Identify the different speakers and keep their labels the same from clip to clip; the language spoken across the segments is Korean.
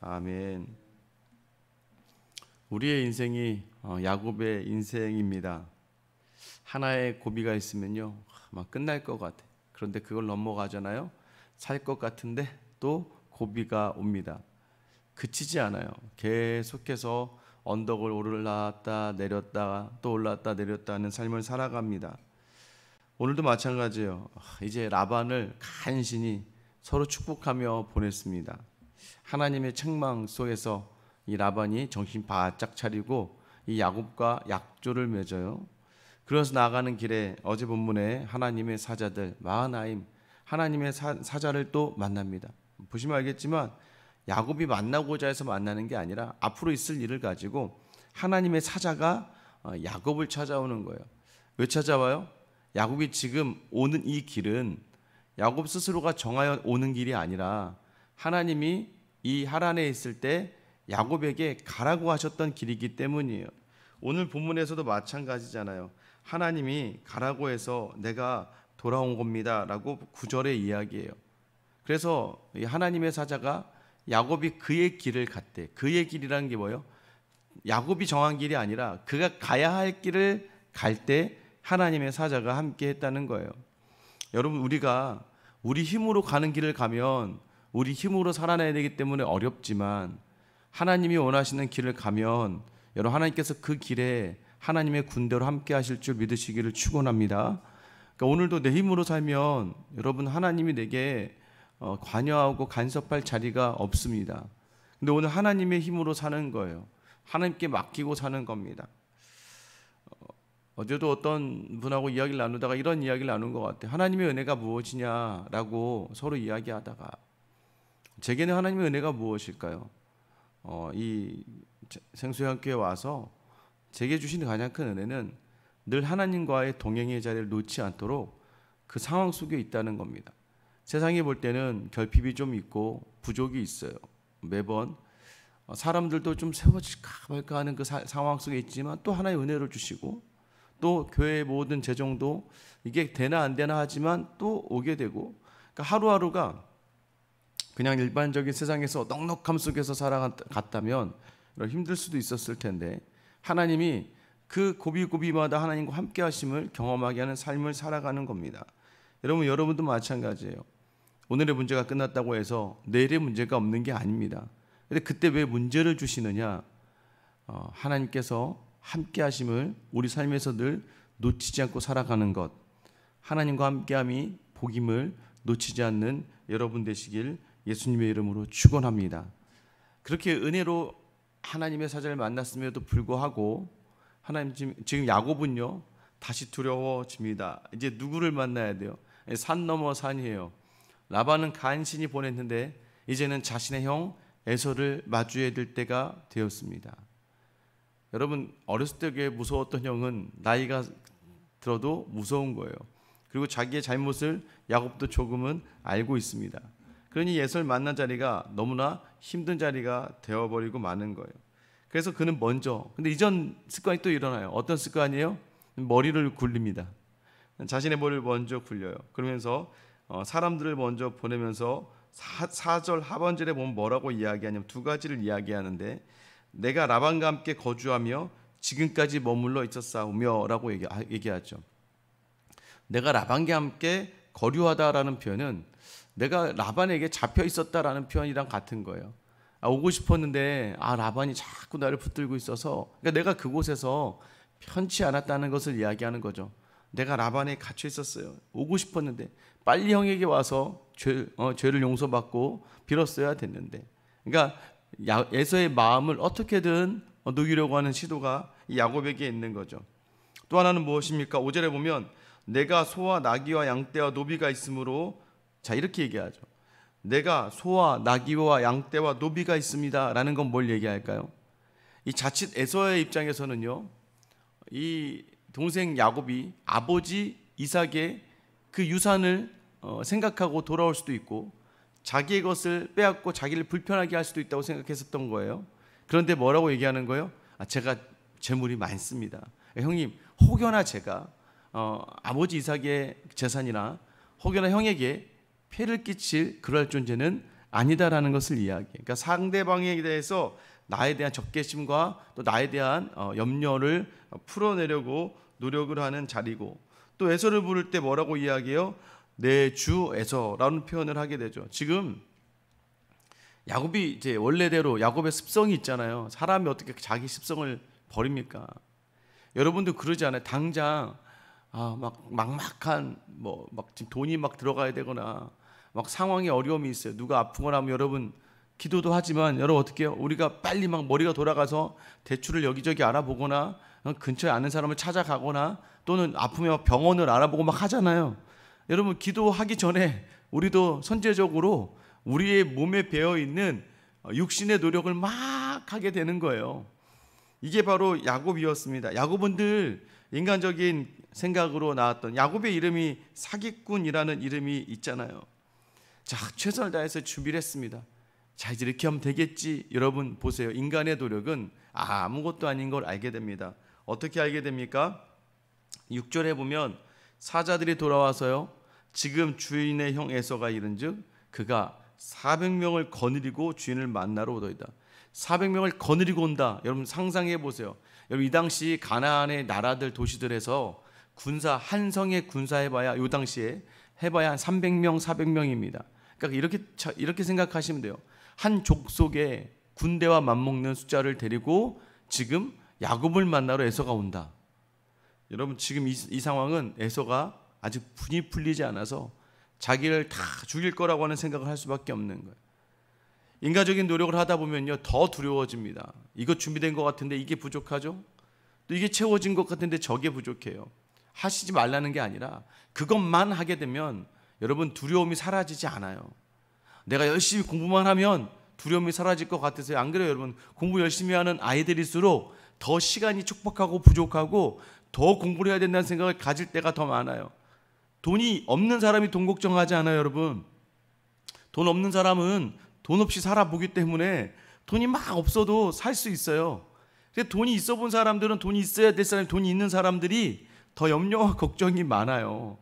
Speaker 1: 아멘. 우리의 인생이 야곱의 인생입니다. 하나의 고비가 있으면요, 막 끝날 것 같아. 그런데 그걸 넘어가잖아요. 살 것 같은데 또 고비가 옵니다. 그치지 않아요. 계속해서 언덕을 올랐다 내렸다 또 올랐다 내렸다 하는 삶을 살아갑니다. 오늘도 마찬가지예요. 이제 라반을 간신히 서로 축복하며 보냈습니다. 하나님의 책망 속에서 이 라반이 정신 바짝 차리고 이 야곱과 약조를 맺어요. 그래서 나가는 길에 어제 본문에 하나님의 사자들 마하나임 하나님의 사자를 또 만납니다. 보시면 알겠지만 야곱이 만나고자 해서 만나는 게 아니라 앞으로 있을 일을 가지고 하나님의 사자가 야곱을 찾아오는 거예요. 왜 찾아와요? 야곱이 지금 오는 이 길은 야곱 스스로가 정하여 오는 길이 아니라 하나님이 이 하란에 있을 때 야곱에게 가라고 하셨던 길이기 때문이에요. 오늘 본문에서도 마찬가지잖아요. 하나님이 가라고 해서 내가 돌아온 겁니다 라고 9절에 이야기해요. 그래서 하나님의 사자가 야곱이 그의 길을 갔대. 그의 길이라는 게 뭐예요? 야곱이 정한 길이 아니라 그가 가야 할 길을 갈 때 하나님의 사자가 함께 했다는 거예요. 여러분, 우리가 우리 힘으로 가는 길을 가면 우리 힘으로 살아내야 되기 때문에 어렵지만 하나님이 원하시는 길을 가면 여러분, 하나님께서 그 길에 하나님의 군대로 함께 하실 줄 믿으시기를 축원합니다. 그러니까 오늘도 내 힘으로 살면 여러분, 하나님이 내게 관여하고 간섭할 자리가 없습니다. 근데 오늘 하나님의 힘으로 사는 거예요. 하나님께 맡기고 사는 겁니다. 어제도 어떤 분하고 이야기를 나누다가 이런 이야기를 나눈 것 같아요. 하나님의 은혜가 무엇이냐라고 서로 이야기하다가 제게는 하나님의 은혜가 무엇일까요? 이 생수형교회 와서 제게 주시는 가장 큰 은혜는 늘 하나님과의 동행의 자리를 놓지 않도록 그 상황 속에 있다는 겁니다. 세상에 볼 때는 결핍이 좀 있고 부족이 있어요. 매번 사람들도 좀 세워질까 말까 하는 그 상황 속에 있지만 또 하나의 은혜를 주시고 또 교회의 모든 재정도 이게 되나 안 되나 하지만 또 오게 되고, 그러니까 하루하루가 그냥 일반적인 세상에서 넉넉함 속에서 살아갔다면 힘들 수도 있었을 텐데 하나님이 그 고비고비마다 하나님과 함께 하심을 경험하게 하는 삶을 살아가는 겁니다. 여러분도 마찬가지예요. 오늘의 문제가 끝났다고 해서 내일의 문제가 없는 게 아닙니다. 근데 그때 왜 문제를 주시느냐? 하나님께서 함께 하심을 우리 삶에서 늘 놓치지 않고 살아가는 것, 하나님과 함께함이 복임을 놓치지 않는 여러분 되시길 예수님의 이름으로 축원합니다. 그렇게 은혜로 하나님의 사자를 만났음에도 불구하고 하나님 지금 야곱은요 다시 두려워집니다. 이제 누구를 만나야 돼요? 산 넘어 산이에요. 라반은 간신히 보냈는데 이제는 자신의 형 에서를 마주해야 될 때가 되었습니다. 여러분, 어렸을 때 무서웠던 형은 나이가 들어도 무서운 거예요. 그리고 자기의 잘못을 야곱도 조금은 알고 있습니다. 그러니 에서를 만난 자리가 너무나 힘든 자리가 되어버리고 마는 거예요. 그래서 그는 먼저, 근데 이전 습관이 또 일어나요. 어떤 습관이에요? 머리를 굴립니다. 자신의 머리를 먼저 굴려요. 그러면서 사람들을 먼저 보내면서 4절 하반절에 보면 뭐라고 이야기하냐면 두 가지를 이야기하는데, 내가 라반과 함께 거주하며 지금까지 머물러 있었사오며 라고 얘기하죠. 내가 라반과 함께 거류하다라는 표현은 내가 라반에게 잡혀 있었다라는 표현이랑 같은 거예요. 오고 싶었는데 라반이 자꾸 나를 붙들고 있어서, 그러니까 내가 그곳에서 편치 않았다는 것을 이야기하는 거죠. 내가 라반에 갇혀 있었어요. 오고 싶었는데 빨리 형에게 와서 죄를 용서받고 빌었어야 됐는데, 그러니까 에서의 마음을 어떻게든 녹이려고 하는 시도가 이 야곱에게 있는 거죠. 또 하나는 무엇입니까? 5절에 보면 내가 소와 나귀와 양떼와 노비가 있으므로, 자 이렇게 얘기하죠. 내가 소와 나귀와 양떼와 노비가 있습니다 라는 건 뭘 얘기할까요? 이 자칫 에서의 입장에서는요, 이 동생 야곱이 아버지 이삭의 그 유산을 생각하고 돌아올 수도 있고 자기의 것을 빼앗고 자기를 불편하게 할 수도 있다고 생각했었던 거예요. 그런데 뭐라고 얘기하는 거예요? 제가 재물이 많습니다. 형님, 혹여나 제가 아버지 이삭의 재산이나 혹여나 형에게 폐를 끼칠 그럴 존재는 아니다라는 것을 이야기해요. 그러니까 상대방에 대해서 나에 대한 적개심과 또 나에 대한 염려를 풀어내려고 노력을 하는 자리고, 또 에서를 부를 때 뭐라고 이야기해요? 내 주 에서라는 표현을 하게 되죠. 지금 야곱이 이제 원래대로 야곱의 습성이 있잖아요. 사람이 어떻게 자기 습성을 버립니까? 여러분도 그러지 않아요? 당장 막 막막한 막 지금 돈이 막 들어가야 되거나 막 상황에 어려움이 있어요. 누가 아프거나 하면 여러분 기도도 하지만 여러분 어떻게 해요? 우리가 빨리 막 머리가 돌아가서 대출을 여기저기 알아보거나 근처에 아는 사람을 찾아가거나 또는 아프면 병원을 알아보고 막 하잖아요. 여러분 기도하기 전에 우리도 선제적으로 우리의 몸에 배어 있는 육신의 노력을 막 하게 되는 거예요. 이게 바로 야곱이었습니다. 야곱은 늘 인간적인 생각으로 나왔던, 야곱의 이름이 사기꾼이라는 이름이 있잖아요. 자, 최선을 다해서 준비를 했습니다. 자, 이제 이렇게 하면 되겠지. 여러분 보세요. 인간의 노력은 아무것도 아닌 걸 알게 됩니다. 어떻게 알게 됩니까? 6절에 보면 사자들이 돌아와서요, 지금 주인의 형 에서가 이른즉 그가 400명을 거느리고 주인을 만나러 오더이다. 400명을 거느리고 온다. 여러분 상상해 보세요. 여러분 이 당시 가나안의 나라들 도시들에서 군사 한 성의 군사해봐야 이 당시에 해봐야 한 300명 400명입니다. 그러니까 이렇게 생각하시면 돼요. 한 족속에 군대와 맞먹는 숫자를 데리고 지금 야곱을 만나러 에서가 온다. 여러분 지금 이 상황은 에서가 아직 분이 풀리지 않아서 자기를 다 죽일 거라고 하는 생각을 할 수밖에 없는 거예요. 인간적인 노력을 하다 보면요 더 두려워집니다. 이거 준비된 것 같은데 이게 부족하죠? 또 이게 채워진 것 같은데 저게 부족해요. 하시지 말라는 게 아니라 그것만 하게 되면 여러분 두려움이 사라지지 않아요. 내가 열심히 공부만 하면 두려움이 사라질 것 같아서요. 안 그래요 여러분? 공부 열심히 하는 아이들일수록 더 시간이 촉박하고 부족하고 더 공부를 해야 된다는 생각을 가질 때가 더 많아요. 돈이 없는 사람이 돈 걱정하지 않아요 여러분. 돈 없는 사람은 돈 없이 살아보기 때문에 돈이 막 없어도 살 수 있어요. 근데 돈이 있어 본 사람들은 돈이 있어야 될 사람이, 돈이 있는 사람들이 더 염려와 걱정이 많아요.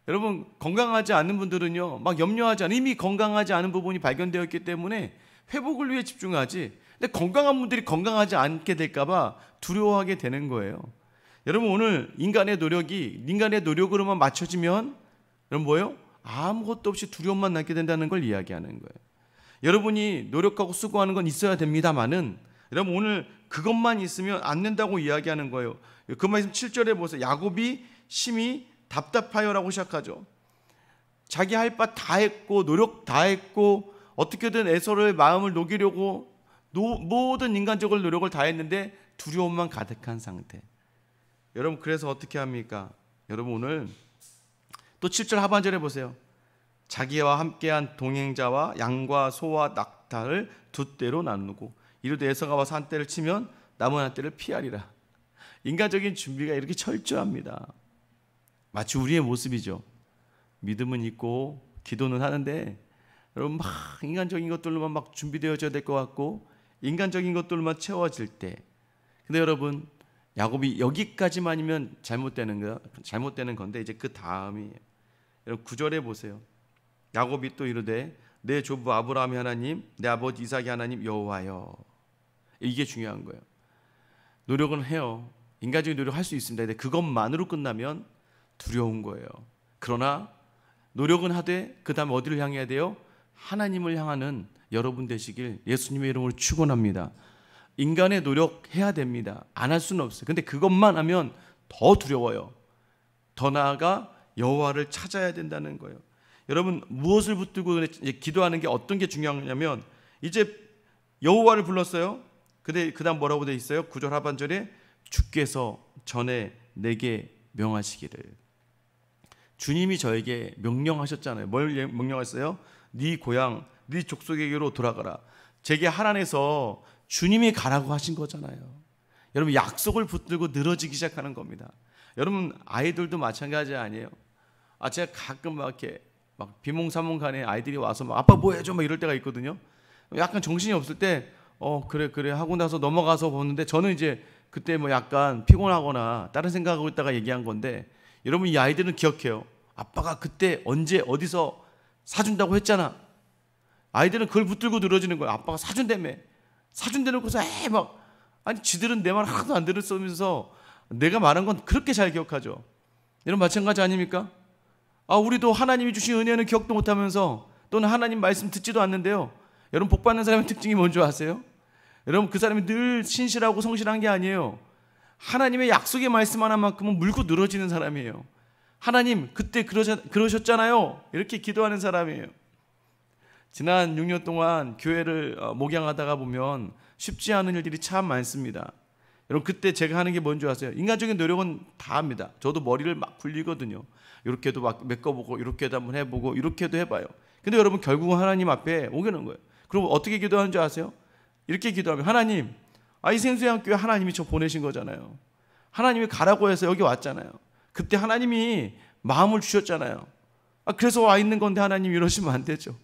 Speaker 1: 여러분 건강하지 않은 분들은요 막 염려하지 않아요. 이미 건강하지 않은 부분이 발견되었기 때문에 회복을 위해 집중하지. 근데 건강한 분들이 건강하지 않게 될까 봐 두려워하게 되는 거예요. 여러분 오늘 인간의 노력으로만 맞춰지면 여러분 뭐예요? 아무것도 없이 두려움만 낳게 된다는 걸 이야기하는 거예요. 여러분이 노력하고 수고하는 건 있어야 됩니다만은 여러분 오늘 그것만 있으면 안 된다고 이야기하는 거예요. 그 말씀 7절에 보세요. 야곱이 심히 답답하여라고 시작하죠. 자기 할 바 다 했고 노력 다 했고 어떻게든 에서를 마음을 녹이려고 모든 인간적인 노력을 다 했는데 두려움만 가득한 상태. 여러분 그래서 어떻게 합니까? 여러분 오늘 또 7절 하반절에 보세요. 자기와 함께한 동행자와 양과 소와 낙타를 두 떼로 나누고 이르되 에서가 와서 한 떼를 치면 남은 한 떼를 피하리라. 인간적인 준비가 이렇게 철저합니다. 마치 우리의 모습이죠. 믿음은 있고 기도는 하는데 여러분 막 인간적인 것들로만 막 준비되어져야 될 것 같고 인간적인 것들로만 채워질 때, 근데 여러분 야곱이 여기까지만이면 잘못되는 건데 이제 그 다음이에요. 여러분 9절에 보세요. 야곱이 또 이르되 내 조부 아브라함의 하나님 내 아버지 이삭의 하나님 여호와여. 이게 중요한 거예요. 노력은 해요. 인간적인 노력 할 수 있습니다. 근데 그것만으로 끝나면 두려운 거예요. 그러나 노력은 하되 그 다음에 어디를 향해야 돼요? 하나님을 향하는 여러분 되시길 예수님의 이름으로 축원합니다. 인간의 노력해야 됩니다. 안 할 수는 없어요. 근데 그것만 하면 더 두려워요. 더 나아가 여호와를 찾아야 된다는 거예요. 여러분 무엇을 붙들고 이제 기도하는 게 어떤 게 중요하냐면 이제 여호와를 불렀어요. 근데 그 다음 뭐라고 돼 있어요? 9절 하반절에 주께서 전에 내게 명하시기를. 주님이 저에게 명령하셨잖아요. 뭘 명령했어요? 네 고향 네 족속에게로 돌아가라. 제게 하나님께서 주님이 가라고 하신 거잖아요. 여러분 약속을 붙들고 늘어지기 시작하는 겁니다. 여러분 아이들도 마찬가지 아니에요? 제가 가끔 막 이렇게 막 비몽사몽간에 아이들이 와서 막 아빠 뭐 해줘 막 이럴 때가 있거든요. 약간 정신이 없을 때 그래 하고 나서 넘어가서 보는데 저는 이제 그때 뭐 약간 피곤하거나 다른 생각하고 있다가 얘기한 건데 여러분 이 아이들은 기억해요. 아빠가 그때 언제 어디서 사준다고 했잖아. 아이들은 그걸 붙들고 늘어지는 거예요. 아빠가 사준다며. 사준다놓고서 아니 지들은 내 말 하나도 안 들었으면서 내가 말한 건 그렇게 잘 기억하죠. 여러분 마찬가지 아닙니까? 우리도 하나님이 주신 은혜는 기억도 못하면서 또는 하나님 말씀 듣지도 않는데요. 여러분 복 받는 사람의 특징이 뭔지 아세요? 여러분 그 사람이 늘 신실하고 성실한 게 아니에요. 하나님의 약속의 말씀 하나만큼은 물고 늘어지는 사람이에요. 하나님 그때 그러셨잖아요. 이렇게 기도하는 사람이에요. 지난 6년 동안 교회를 목양하다가 보면 쉽지 않은 일들이 참 많습니다. 여러분 그때 제가 하는 게 뭔지 아세요? 인간적인 노력은 다 합니다. 저도 머리를 막 굴리거든요. 이렇게도 막 메꿔보고 이렇게도 한번 해보고 이렇게도 해봐요. 근데 여러분 결국은 하나님 앞에 오게 되는 거예요. 그럼 어떻게 기도하는 줄 아세요? 이렇게 기도하면 하나님, 이 생수양교회 하나님이 저 보내신 거잖아요. 하나님이 가라고 해서 여기 왔잖아요. 그때 하나님이 마음을 주셨잖아요. 그래서 와 있는 건데 하나님 이러시면 안 되죠.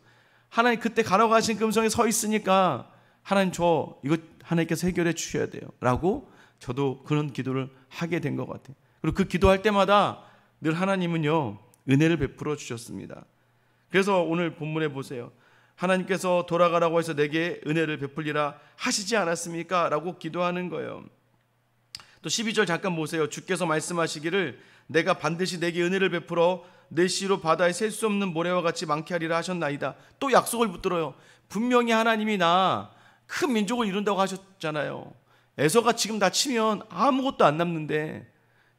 Speaker 1: 하나님 그때 가라고 하신 그 음성에 서 있으니까 하나님 이거 하나님께서 해결해 주셔야 돼요 라고 저도 그런 기도를 하게 된 것 같아요. 그리고 그 기도할 때마다 늘 하나님은요 은혜를 베풀어 주셨습니다. 그래서 오늘 본문에 보세요. 하나님께서 돌아가라고 해서 내게 은혜를 베풀리라 하시지 않았습니까? 라고 기도하는 거예요. 또 12절 잠깐 보세요. 주께서 말씀하시기를 내가 반드시 내게 은혜를 베풀어 내 씨로 바다에 셀 수 없는 모래와 같이 많게 하리라 하셨나이다. 또 약속을 붙들어요. 분명히 하나님이 나 큰 민족을 이룬다고 하셨잖아요. 에서가 지금 다치면 아무것도 안 남는데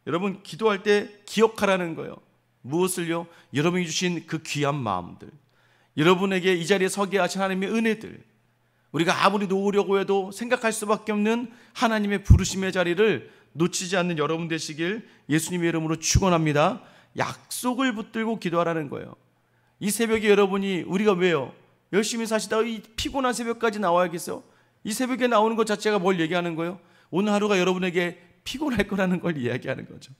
Speaker 1: 여러분 기도할 때 기억하라는 거예요. 무엇을요? 여러분이 주신 그 귀한 마음들, 여러분에게 이 자리에 서게 하신 하나님의 은혜들, 우리가 아무리 놓으려고 해도 생각할 수밖에 없는 하나님의 부르심의 자리를 놓치지 않는 여러분 되시길 예수님의 이름으로 축원합니다. 약속을 붙들고 기도하라는 거예요. 이 새벽에 여러분이 우리가 왜요? 열심히 사시다가 이 피곤한 새벽까지 나와야겠어요? 이 새벽에 나오는 것 자체가 뭘 얘기하는 거예요? 오늘 하루가 여러분에게 피곤할 거라는 걸 이야기하는 거죠.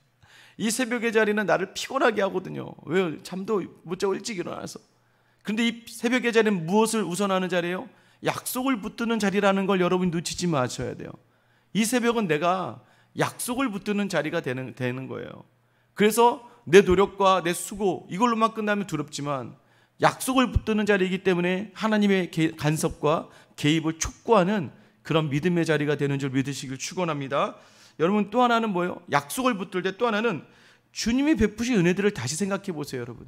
Speaker 1: 이 새벽의 자리는 나를 피곤하게 하거든요. 왜요? 잠도 못 자고 일찍 일어나서. 그런데 이 새벽의 자리는 무엇을 우선하는 자리예요? 약속을 붙드는 자리라는 걸 여러분이 놓치지 마셔야 돼요. 이 새벽은 내가 약속을 붙드는 자리가 되는 거예요. 그래서 내 노력과 내 수고 이걸로만 끝나면 두렵지만 약속을 붙드는 자리이기 때문에 하나님의 간섭과 개입을 촉구하는 그런 믿음의 자리가 되는 줄 믿으시길 축원합니다. 여러분 또 하나는 뭐예요? 약속을 붙들 때 또 하나는 주님이 베푸신 은혜들을 다시 생각해 보세요. 여러분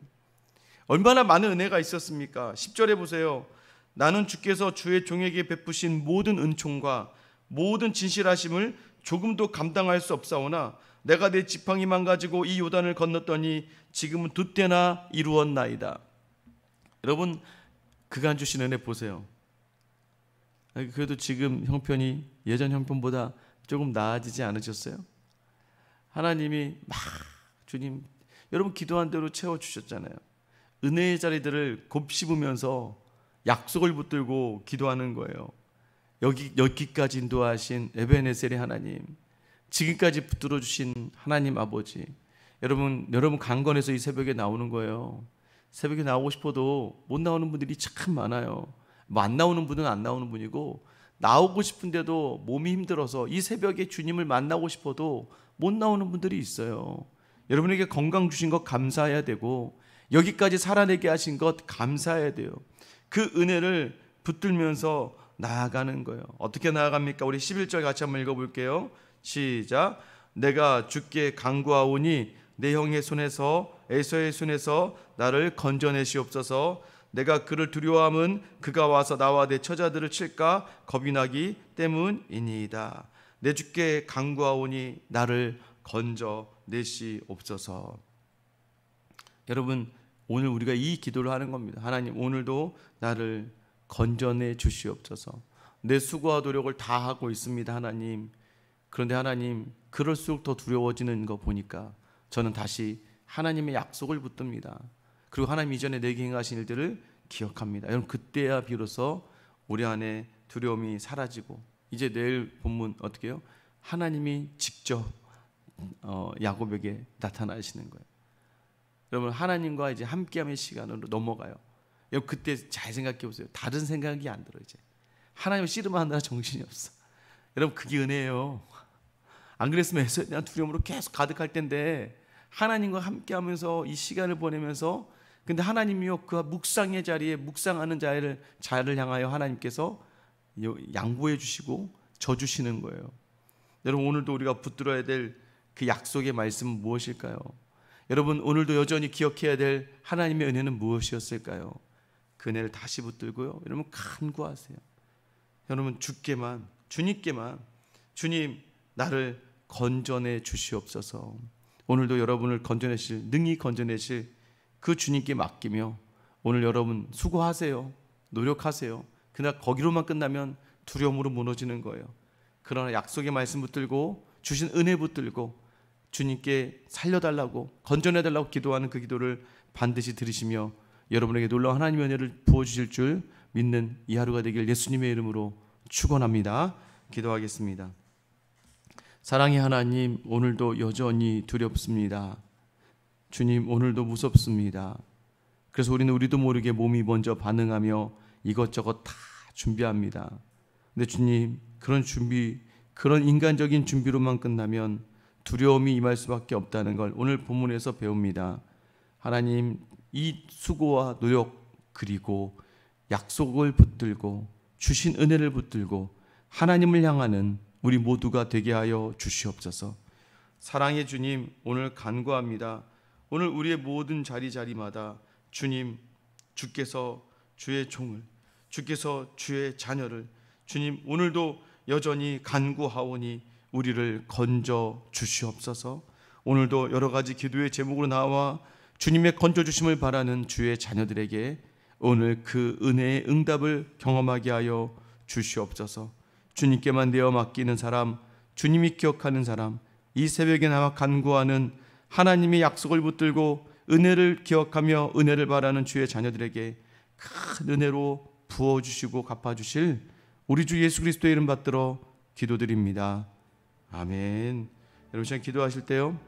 Speaker 1: 얼마나 많은 은혜가 있었습니까? 10절에 보세요. 나는 주께서 주의 종에게 베푸신 모든 은총과 모든 진실하심을 조금도 감당할 수 없사오나 내가 내 지팡이만 가지고 이 요단을 건넜더니 지금은 두 때나 이루었나이다. 여러분 그간 주신 은혜 보세요. 그래도 지금 형편이 예전 형편보다 조금 나아지지 않으셨어요? 하나님이 막 주님 여러분 기도한 대로 채워주셨잖아요. 은혜의 자리들을 곱씹으면서 약속을 붙들고 기도하는 거예요. 여기까지 인도하신 에베네셀의 하나님, 지금까지 붙들어 주신 하나님 아버지, 여러분 강건해서 이 새벽에 나오는 거예요. 새벽에 나오고 싶어도 못 나오는 분들이 참 많아요. 뭐 안 나오는 분은 안 나오는 분이고 나오고 싶은데도 몸이 힘들어서 이 새벽에 주님을 만나고 싶어도 못 나오는 분들이 있어요. 여러분에게 건강 주신 것 감사해야 되고 여기까지 살아내게 하신 것 감사해야 돼요. 그 은혜를 붙들면서 나아가는 거예요. 어떻게 나아갑니까? 우리 11절 같이 한번 읽어볼게요. 시작. 내가 주께 간구하오니 내 형의 손에서 에서의 손에서 나를 건져내시옵소서. 내가 그를 두려워함은 그가 와서 나와 내 처자들을 칠까 겁이 나기 때문이니이다. 내 주께 간구하오니 나를 건져내시옵소서. 여러분 오늘 우리가 이 기도를 하는 겁니다. 하나님 오늘도 나를 건져내 주시옵소서. 내 수고와 노력을 다 하고 있습니다 하나님. 그런데 하나님 그럴수록 더 두려워지는 거 보니까 저는 다시 하나님의 약속을 붙듭니다. 그리고 하나님 이전에 내게 행하신 일들을 기억합니다. 여러분 그때야 비로소 우리 안에 두려움이 사라지고 이제 내일 본문 어떻게 해요? 하나님이 직접 야곱에게 나타나시는 거예요. 여러분 하나님과 이제 함께하는 시간으로 넘어가요. 여러분 그때 잘 생각해 보세요. 다른 생각이 안 들어요. 이제 하나님을 씨름하느라 정신이 없어. 여러분 그게 은혜예요. 안 그랬으면 에서에 대한 두려움으로 계속 가득할 텐데 하나님과 함께하면서 이 시간을 보내면서 근데 하나님이요, 그 묵상의 자리에 묵상하는 자를 향하여 하나님께서 양보해 주시고 져 주시는 거예요. 여러분, 오늘도 우리가 붙들어야 될 그 약속의 말씀은 무엇일까요? 여러분, 오늘도 여전히 기억해야 될 하나님의 은혜는 무엇이었을까요? 그 은혜를 다시 붙들고요, 여러분 간구하세요. 여러분, 주님께만 주님, 나를 건져내 주시옵소서. 오늘도 여러분을 능히 건져내실 그 주님께 맡기며 오늘 여러분 수고하세요. 노력하세요. 그러나 거기로만 끝나면 두려움으로 무너지는 거예요. 그러나 약속의 말씀 붙들고 주신 은혜 붙들고 주님께 살려달라고, 건져내달라고 기도하는 그 기도를 반드시 들으시며 여러분에게 놀라운 하나님의 은혜를 부어주실 줄 믿는 이 하루가 되길 예수님의 이름으로 축원합니다. 기도하겠습니다. 사랑의 하나님, 오늘도 여전히 두렵습니다. 주님, 오늘도 무섭습니다. 그래서 우리도 모르게 몸이 먼저 반응하며 이것저것 다 준비합니다. 근데 주님, 그런 인간적인 준비로만 끝나면 두려움이 임할 수밖에 없다는 걸 오늘 본문에서 배웁니다. 하나님, 이 수고와 노력 그리고 약속을 붙들고 주신 은혜를 붙들고 하나님을 향하는 우리 모두가 되게 하여 주시옵소서. 사랑의 주님, 오늘 간구합니다. 오늘 우리의 모든 자리마다 주님, 주께서 주의 종을, 주께서 주의 자녀를 주님 오늘도 여전히 간구하오니 우리를 건져 주시옵소서. 오늘도 여러 가지 기도의 제목으로 나와 주님의 건져 주심을 바라는 주의 자녀들에게 오늘 그 은혜의 응답을 경험하게 하여 주시옵소서. 주님께만 내어 맡기는 사람, 주님이 기억하는 사람, 이 새벽에 나와 간구하는 하나님의 약속을 붙들고 은혜를 기억하며 은혜를 바라는 주의 자녀들에게 큰 은혜로 부어주시고 갚아주실 우리 주 예수 그리스도의 이름 받들어 기도드립니다. 아멘. 여러분, 시간 기도하실 때요,